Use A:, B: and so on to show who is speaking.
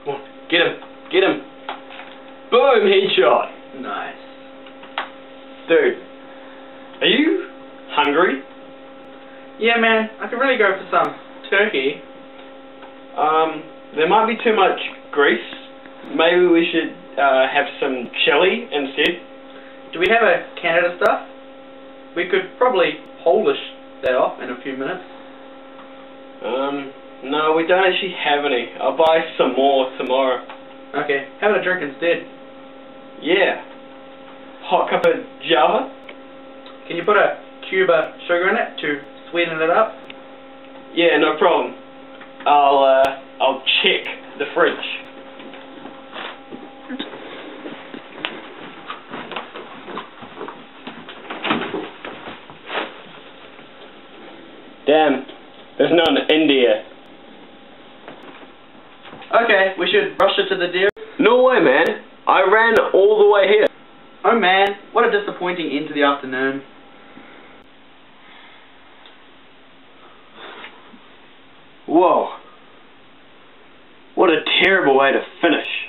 A: Come on, get him, get him. Boom, headshot.
B: Nice.
A: Dude, are you hungry?
B: Yeah, man, I could really go for some turkey.
A: There might be too much grease. Maybe we should have some chili instead.
B: Do we have a Canada stuff? We could probably polish that off in a few minutes.
A: No, we don't actually have any. I'll buy some more tomorrow.
B: Okay, how about a drink instead?
A: Yeah. Hot cup of Java?
B: Can you put a cube of sugar in it to sweeten it up?
A: Yeah, no problem. I'll check the fridge. Damn, there's none in India.
B: Okay, we should rush it to the dairy.
A: No way, man. I ran all the way here.
B: Oh man, what a disappointing end to the afternoon.
A: Whoa. What a terrible way to finish.